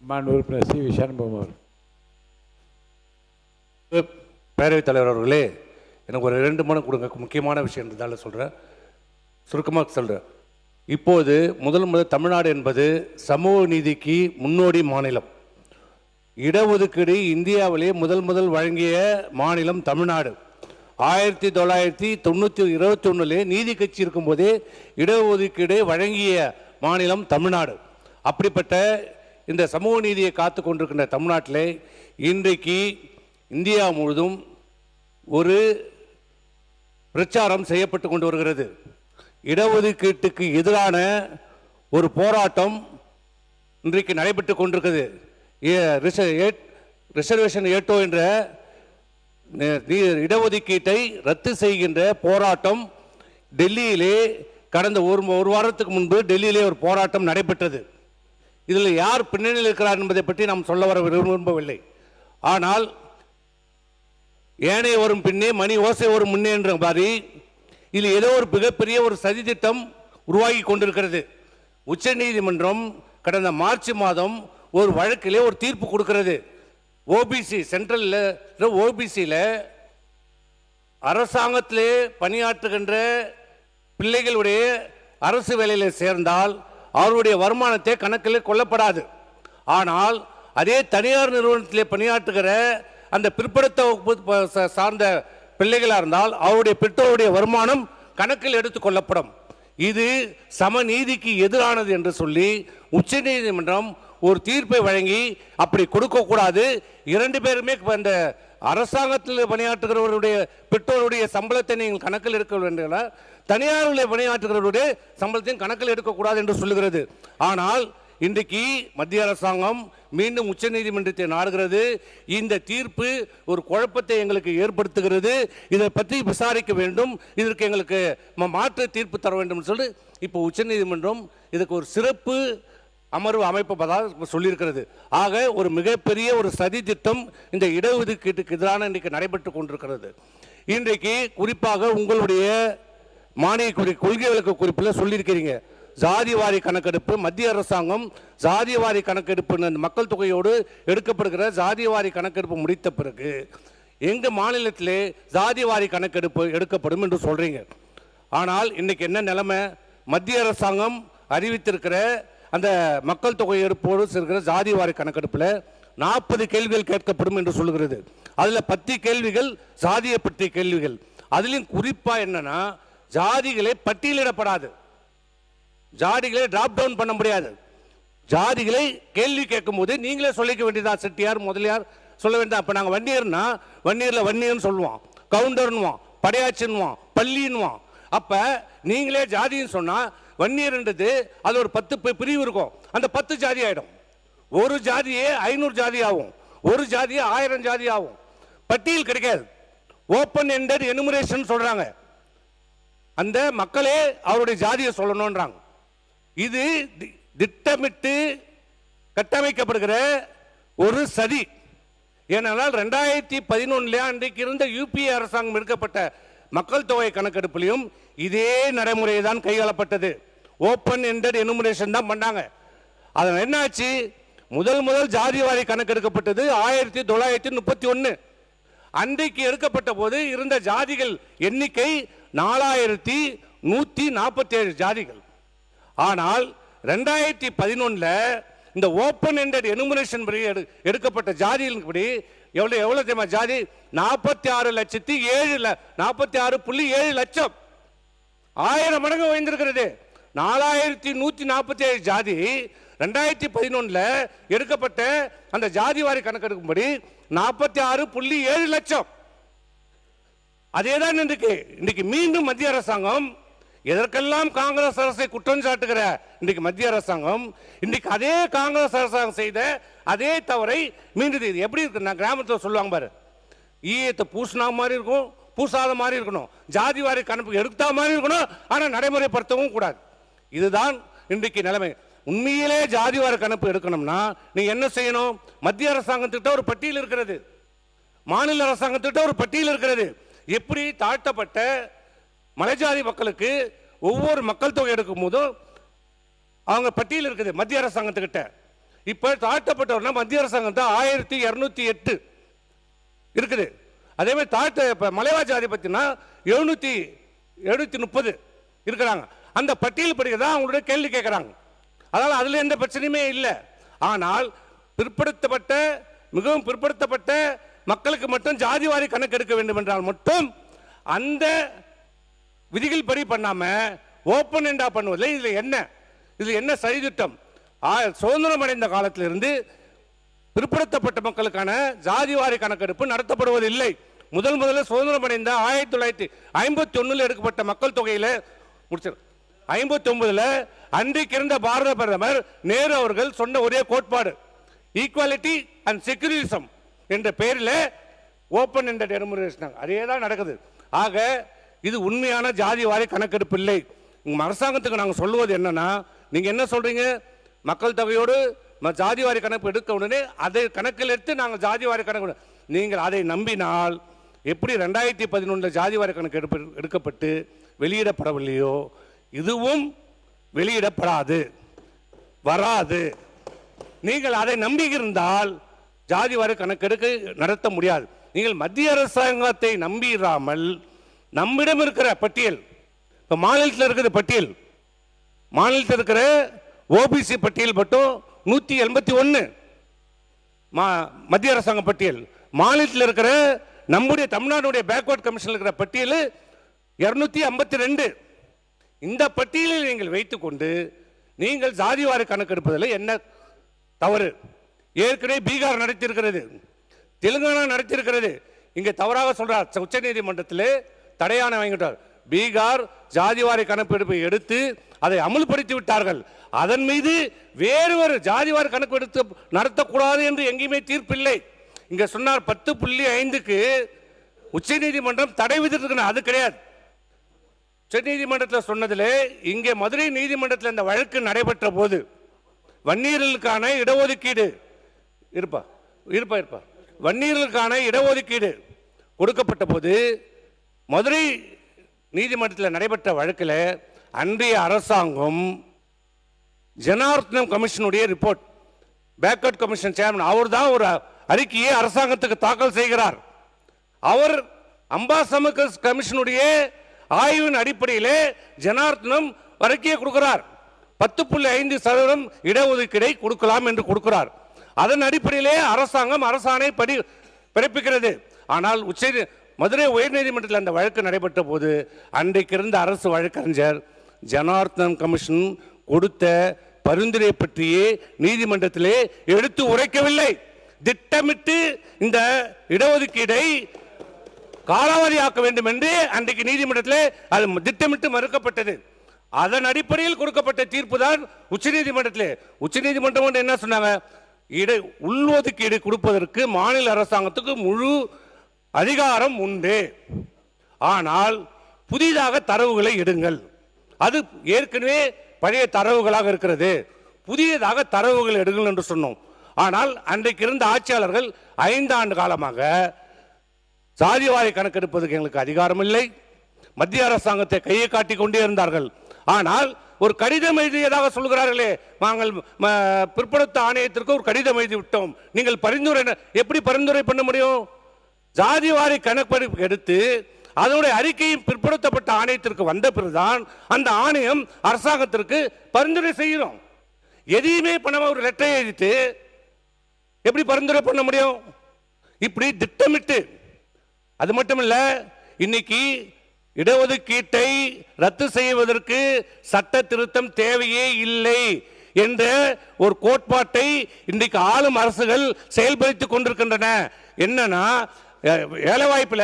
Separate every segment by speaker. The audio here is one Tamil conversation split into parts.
Speaker 1: மாண்பு உறுப்பினர் சி வி சண்முகம் அவர்கள்.
Speaker 2: பேரவைத் தலைவர் அவர்களே, எனக்கு ஒரு 2 மணி கொடுங்க. முக்கியமான விஷயம் இருந்தால சொல்கிறேன், சுருக்கமாக சொல்கிறேன். இப்போது முதல் தமிழ்நாடு என்பது சமூக நீதிக்கு முன்னோடி மாநிலம். இடஒதுக்கீடு இந்தியாவிலே முதல் வழங்கிய மாநிலம் தமிழ்நாடு. 1921 நீதி கட்சி இருக்கும்போதே இடஒதுக்கீடு வழங்கிய மாநிலம் தமிழ்நாடு. அப்படிப்பட்ட இந்த சமூக நீதியை காத்து கொண்டிருக்கின்ற தமிழ்நாட்டிலே இன்றைக்கு இந்தியா முழுதும் ஒரு பிரச்சாரம் செய்யப்பட்டு கொண்டு வருகிறது. இடஒதுக்கீட்டுக்கு எதிரான ஒரு போராட்டம் இன்றைக்கு நடைபெற்று கொண்டிருக்கிறது. ரிசர்வேஷன் ஏட்டோ என்ற இடஒதுக்கீட்டை ரத்து செய்கின்ற போராட்டம் டெல்லியிலே கடந்த ஒரு வாரத்துக்கு முன்பு டெல்லியிலே ஒரு போராட்டம் நடைபெற்றது. இதில் யார் பின்னணியில் இருக்கிறார் என்பதை பற்றி நாம் சொல்ல வர விரும்பவில்லை. ஆனால் ஏனைய வரும் பின்னே மணி ஓசை வரும் முன்னே என்ற மாதிரி இதில் ஏதோ ஒரு மிகப்பெரிய ஒரு சதி திட்டம் உருவாகி கொண்டிருக்கிறது. உச்ச நீதிமன்றம் கடந்த மார்ச் மாதம் ஒரு வழக்கிலே ஒரு தீர்ப்பு கொடுக்கிறது. ஓபிசி சென்ட்ரல் ஓபிசியில் அரசாங்கத்திலே பணியாற்றுகின்ற பிள்ளைகளுடைய அரசு வேலையில் சேர்ந்தால் அவருடைய வருமானத்தை கணக்கில் கொள்ளப்படாது. ஆனால் அதே தனியார் நிறுவனத்திலே பணியாற்றுகிற அந்த பிற்படுத்த வகுப்பு சார்ந்த பிள்ளைகளாக இருந்தால் அவருடைய பெற்றோருடைய வருமானம் கணக்கில் எடுத்துக் கொள்ளப்படும். இது சமநீதிக்கு எதிரானது என்று சொல்லி உச்ச நீதிமன்றம் ஒரு தீர்ப்பை வழங்கி அப்படி கொடுக்கக்கூடாது. 2 பேருமே அந்த அரசாங்கத்தில் பணியாற்றுகிறவருடைய பெற்றோருடைய சம்பளத்தை நீங்கள் கணக்கில் எடுக்க வேண்டும், தனியாரில் பணியாற்றுகிறவருடைய சம்பளத்தையும் கணக்கில் எடுக்கக்கூடாது என்று சொல்லுகிறது. ஆனால் இன்றைக்கு மத்திய அரசாங்கம் மீண்டும் உச்ச நீதிமன்றத்தை நாடுகிறது. இந்த தீர்ப்பு ஒரு குழப்பத்தை எங்களுக்கு ஏற்படுத்துகிறது. இதை பற்றி விசாரிக்க வேண்டும், இதற்கு எங்களுக்கு மாற்று தீர்ப்பு தர வேண்டும் சொல்லி இப்போ உச்ச நீதிமன்றம் இதுக்கு ஒரு சிறப்பு அமர்வு அமைப்பதாக சொல்லியிருக்கிறது. ஆக ஒரு மிகப்பெரிய ஒரு சதி திட்டம் இந்த இடஒதுக்கீட்டுக்கு எதிரான இன்றைக்கு நடைபெற்று கொண்டிருக்கிறது. இன்றைக்கு குறிப்பாக உங்களுடைய மானிய கொள்கை விளக்க குறிப்பில் சொல்லியிருக்கிறீங்க, ஜாதிவாரி கணக்கெடுப்பு மத்திய அரசாங்கம் ஜாதிவாரி கணக்கெடுப்பு மக்கள் தொகையோடு எடுக்கப்படுகிற ஜாதிவாரி கணக்கெடுப்பு முடித்த பிறகு எங்கள் மாநிலத்திலே ஜாதிவாரி கணக்கெடுப்பு எடுக்கப்படும் என்று சொல்றீங்க. ஆனால் இன்னைக்கு என்ன நிலைமை? மத்திய அரசாங்கம் அறிவித்திருக்கிற அந்த மக்கள் தொகை எடுப்போடு இருக்கிற ஜாதிவாரி கணக்கெடுப்பில் 40 கேள்விகள் கேட்கப்படும் என்று சொல்லுகிறது. அதில் 10 கேள்விகள் ஜாதியை பற்றிய கேள்விகள். அதிலும் குறிப்பாக என்னன்னா ஜாதிகளை பட்டியலிடப்படாது, ஜாதிகளை டிராப் டவுன் பண்ண முடியாது. ஜாதிகளை கேள்வி கேட்கும் போது நீங்களே சொல்லிக்க வேண்டியதா, செட்டியார் முதலியார் சொல்ல வேண்டாம். அப்போ நாங்கள் வன்னியர்னா வன்னியரில் வன்னியர்னு சொல்லுவோம், கவுண்டர்னுவோம், படையாச்சின்னுவோம், பள்ளின்னுவோம். அப்போ நீங்களே ஜாதின்னு சொன்னால் வன்னியர்ன்றது அது ஒரு 10 பிரிவு இருக்கும், அந்த 10 ஜாதி ஆகிடும். ஒரு ஜாதியே 500 ஜாதி ஆகும், ஒரு ஜாதியே 1000 ஜாதி ஆகும். பட்டியல் கிடைக்காது. ஓப்பன் எண்டட் எனுமரேஷன் சொல்றாங்க, அந்த மக்களே அவருடைய ஜாதியை சொல்லணும்ன்றாங்க. இது திட்டமிட்டு கட்டமைக்கப்படுகிற ஒரு சதி. ஏனென்றால் 2011 அன்றைக்கு இருந்த யூபிஏ அரசாங்கம் எடுக்கப்பட்ட மக்கள் தொகை கணக்கெடுப்பிலையும் இதே நடைமுறை தான் கையாளப்பட்டது. ஓப்பன் எண்டட் எனுமரேஷன் தான் பண்ணாங்க. அதனால் என்னாச்சு? முதல் ஜாதிவாரி கணக்கெடுக்கப்பட்டது 1931. அன்றைக்கு எடுக்கப்பட்ட போது இருந்த ஜாதிகள் எண்ணிக்கை 4147 ஜாதிகள். ஆனால் 2011 இந்த ஓப்பன் எண்டட் எனுமரேஷன் படி எடுக்கப்பட்ட ஜாதிகளின்படி எவ்வளவு தெரியுமா? ஜாதி 46,07,46.7 லட்சம், 1000 மடங்கு உயர்ந்திருக்கிறது. 4147 ஜாதி 2011 எடுக்கப்பட்ட அந்த ஜாதிவாரி கணக்கெடுக்கும்படி 46.7 லட்சம். அதேதான் இன்றைக்கு மீண்டும் மத்திய அரசாங்கம் எதற்கெல்லாம் காங்கிரஸ் அரசை குற்றம் சாட்டுகிற இன்றைக்கு மத்திய அரசாங்கம் இன்றைக்கு அதே காங்கிரஸ் அரசாங்கம் செய்த அதே தவறை மீண்டும் இது எப்படி இருக்கு? நான் கிராமத்தில் சொல்லுவாங்க பாரு, ஈயத்தை பூசினா மாதிரி இருக்கும், பூசாத மாதிரி இருக்கணும், ஜாதிவாரி கணக்கு எடுத்தா மாதிரி இருக்கணும், ஆனால் நடைமுறைப்படுத்தவும் கூடாது. இதுதான் இன்றைக்கு நிலைமை. உண்மையிலே ஜாதிவாரி கணக்கு எடுக்கணும்னா நீ என்ன செய்யணும்? மத்திய அரசாங்கத்திட்ட ஒரு பட்டியல் இருக்கிறது, மாநில அரசாங்கத்திட்ட ஒரு பட்டியல் இருக்கிறது. எப்படி தாழ்த்தப்பட்ட மலைஜாதி மக்களுக்கு ஒவ்வொரு மக்கள் தொகை எடுக்கும் போதும் அவங்க பட்டியல் இருக்குது மத்திய அரசாங்கத்துக்கிட்ட. இப்ப தாழ்த்தப்பட்டவர்னா மத்திய அரசாங்கம் தான் 1208 இருக்குது. அதே மாதிரி இப்ப மலைவாழ் ஜாதி பத்தினா 730 இருக்கிறாங்க. அந்த பட்டியல் படிக்கதான் அவங்களுடைய கேள்வி கேட்கிறாங்க. அதனால அதுல எந்த பிரச்சனையுமே இல்லை. ஆனால் பிற்படுத்தப்பட்ட மிகவும் பிற்படுத்தப்பட்ட மக்களுக்கு மட்டும் ஜாதிவாரி கணக்கு எடுக்க வேண்டும் என்றால் மட்டும் அந்த விதிகள் படி பண்ணாம ஓபன் எண்டா பண்ணுவதில்லை. இதுல என்ன சதித்திட்டம்? சுதந்திரம் அடைந்த காலத்திலிருந்து பிற்படுத்தப்பட்ட மக்களுக்கான ஜாதிவாரி கணக்கெடுப்பு நடத்தப்படுவதில்லை. முதல்ல சுதந்திரம் அடைந்த 1951 எடுக்கப்பட்ட மக்கள் தொகையில 59 அன்றைக்கு இருந்த பாரத பிரதமர் நேரு அவர்கள் சொன்ன ஒரே கோட்பாடு ஈக்குவாலிட்டி அண்ட் செக்யூரிசம் என்ற பெயரில் ஓபன் எண்டட் எனுமரேஷன். அதே தான் நடக்குது. ஆக இது உண்மையான ஜாதிவாரி கணக்கெடுப்பு இல்லை. அரசாங்கத்துக்கு நாங்கள் சொல்லுவது என்னன்னா, நீங்க என்ன சொல்றீங்க, மக்கள் தொகையோடு ஜாதிவாரி கணக்கு எடுக்க உடனே அதை கணக்கில் எடுத்து நாங்கள் ஜாதிவாரி கணக்கு, நீங்கள் அதை நம்பினால் எப்படி 2011 ஜாதிவாரி கணக்கு எடுக்கப்பட்டு வெளியிடப்படவில்லையோ இதுவும் வெளியிடப்படாது, வராது. நீங்கள் அதை நம்பியிருந்தால் ஜாதிவாரி கணக்கெடுக்க நடத்த முடியாது. நீங்கள் மத்திய அரசாங்கத்தை நம்பிராமல் நம்மிடம் இருக்கிற பட்டியல், இப்ப மாநிலத்தில் இருக்கிற பட்டியல், மாநிலத்தில் இருக்கிற ஓபிசி பட்டியல் மட்டும் 181 மத்திய அரசாங்க பட்டியல், மாநிலத்தில் இருக்கிற நம்முடைய தமிழ்நாடுடைய பேக்வர்ட் கமிஷன் இருக்கிற பட்டியல் 252. இந்த பட்டியலில் நீங்கள் வைத்துக் கொண்டு நீங்கள் ஜாதிவாரி கணக்கெடுப்பதில் என்ன தவறு? ஏற்கனவே பீகார் நடத்தியிருக்கிறது, தெலுங்கானா நடத்தியிருக்கிறது. இங்கே தவறாக சொல்றார், உச்ச நீதிமன்றத்தில் தடையான வாங்கிட்டார். பீகார் ஜாதிவாரி கணக்கெடுப்பை எடுத்து அதை அமுல்படுத்தி விட்டார்கள். அதன் மீது வேறு ஒரு ஜாதிவாரி கணக்கு எடுத்து நடத்தக்கூடாது என்று எங்கேயுமே தீர்ப்பில்லை. இங்க சொன்னார் 10.5க்கு உச்ச நீதிமன்றம் தடை விதித்திருக்கிறது. அது கிடையாது. உச்ச நீதிமன்றத்தில் சொன்னதில் இங்கே மதுரை நீதிமன்றத்தில் இந்த வழக்கு நடைபெற்ற போது வன்னியர்களுக்கான இடஒதுக்கீடு வன்னியர்களுக்கான இடஒதுக்கீடு கொடுக்கப்பட்ட போது மதுரை நீதிமன்றத்தில் நடைபெற்ற வழக்கில் அன்றைய அரசாங்கம் ஜனார்த்தனம் கமிஷனுடைய ரிப்போர்ட், பேக்வர்ட் கமிஷன் சேர்மன், அவர் தான் ஒரு அறிக்கையை அரசாங்கத்துக்கு தாக்கல் செய்கிறார். அவர் அம்பாசமுக கமிஷனுடைய ஆய்வின் அடிப்படையில் ஜனார்த்தனம் அறிக்கையை கொடுக்கிறார். 10.5% இடஒதுக்கீடை கொடுக்கலாம் என்று கொடுக்கிறார். அதன் அடிப்படையிலே அரசாங்கம் அரசாணை பிறப்பிக்கிறது. ஆனால் மதுரை உயர்நீதிமன்றத்தில் அந்த வழக்கு நடைபெற்ற போது அன்றைக்கு இருந்த அரசு வழக்கறிஞர் ஜனார்த்தன் கமிஷன் கொடுத்த பரிந்துரை பற்றியே நீதிமன்றத்திலே எடுத்து உரைக்கவில்லை. திட்டமிட்டு இந்த இடஒதுக்கீடை காலாவதியாக்க வேண்டும் என்று அன்றைக்கு நீதிமன்றத்தில் அது திட்டமிட்டு மறுக்கப்பட்டது. அதன் அடிப்படையில் கொடுக்கப்பட்ட தீர்ப்பு தான் உச்சநீதிமன்றம் என்ன சொன்னாங்க, உள்ஒதுக்கீடு கொடுப்பதற்கு மாநில அரசாங்கத்துக்கு முழு அதிகாரம் உண்டு. ஆனால் புதிதாக தரவுகளை எடுங்கள். அது ஏற்கனவே பழைய தரவுகளாக இருக்கிறது, புதியதாக தரவுகள் எடுங்கள் என்று சொன்னோம். ஆனால் அன்றைக்கு இருந்த ஆட்சியாளர்கள் 5 ஆண்டு காலமாக சாதிவாரி கணக்கெடுப்பதற்கு எங்களுக்கு அதிகாரம் இல்லை, மத்திய அரசாங்கத்தை கையை காட்டி கொண்டே இருந்தார்கள். ஆனால் ஒரு கடிதம் எழுதியதாக சொல்கிறார்களே, நாங்கள் பிற்படுத்த ஆணையத்திற்கு ஒரு கடிதம் எழுதி விட்டோம், நீங்கள் பரிந்துரை, எப்படி பரிந்துரை பண்ண முடியும்? ஜாதிவாரி கணக்கெடுப்பு எடுத்து அதனுடைய அறிக்கையும் பிற்படுத்தப்பட்ட ஆணையத்திற்கு வந்த பிறகுதான் அந்த ஆணையம் அரசாங்கத்திற்கு பரிந்துரை செய்கிறோம். எதையுமே பண்ணாம ஒரு லெட்டரை எழுதிட்டு எப்படி பரிந்துரை பண்ண முடியும்? இப்படி திட்டமிட்டு. அது மட்டுமல்ல, இன்னைக்கு இடஒதுக்கீட்டை ரத்து செய்வதற்கு சட்ட திருத்தம் தேவையே இல்லை என்ற ஒரு கோட்பாட்டை இன்றைக்கு ஆளும் அரசுகள் செயல்படுத்திக் கொண்டிருக்கின்றன. என்னன்னா, வேலை வாய்ப்புல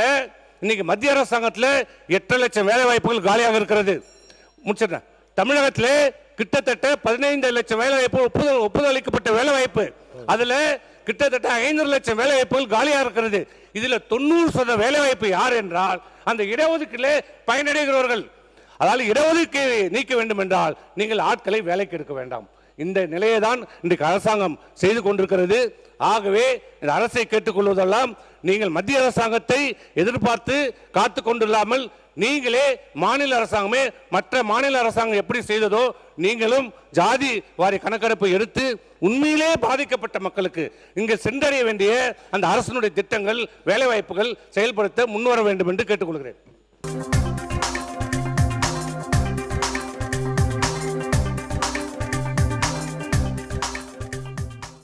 Speaker 2: இன்னைக்கு மத்திய அரசாங்கத்தில் 8 லட்சம் வேலை வாய்ப்புகள் காலியாக இருக்கிறது. முடிச்சிட்டேன். தமிழகத்தில் கிட்டத்தட்ட 15 லட்சம் வேலை வாய்ப்பு ஒப்புதல் அளிக்கப்பட்ட வேலை வாய்ப்பு, அதுல கிட்டத்தட்ட 5 லட்சம் வேலை வாய்ப்புகள் காலியாக இருக்கிறது. இதுல 90% வேலை வாய்ப்பு யார் என்றால் அந்த இடஒதுக்கீட்டிலே பயனடைகிறவர்கள். அதாவது இடஒதுக்கீடு நீக்க வேண்டும் என்றால் நீங்கள் ஆட்களை வேலைக்கு எடுக்க வேண்டாம். இந்த நிலையை தான் இன்றைக்கு அரசாங்கம் செய்து கொண்டிருக்கிறது. ஆகவே இந்த அரசை கேட்டுக்கொள்வதெல்லாம், நீங்கள் மத்திய அரசாங்கத்தை எதிர்பார்த்து காத்து கொண்டில்லாமல் நீங்களே மாநில அரசாங்கமே மற்ற மாநில அரசாங்கம் எப்படி செய்ததோ நீங்களும் ஜாதி வாரி கணக்கெடுப்பு எடுத்து உண்மையிலே பாதிக்கப்பட்ட மக்களுக்கு இங்கு சென்றடைய வேண்டிய அந்த அரசினுடைய திட்டங்கள் வேலைவாய்ப்புகள் செயல்படுத்த முன்வர வேண்டும் என்று கேட்டுக்கொள்கிறேன்.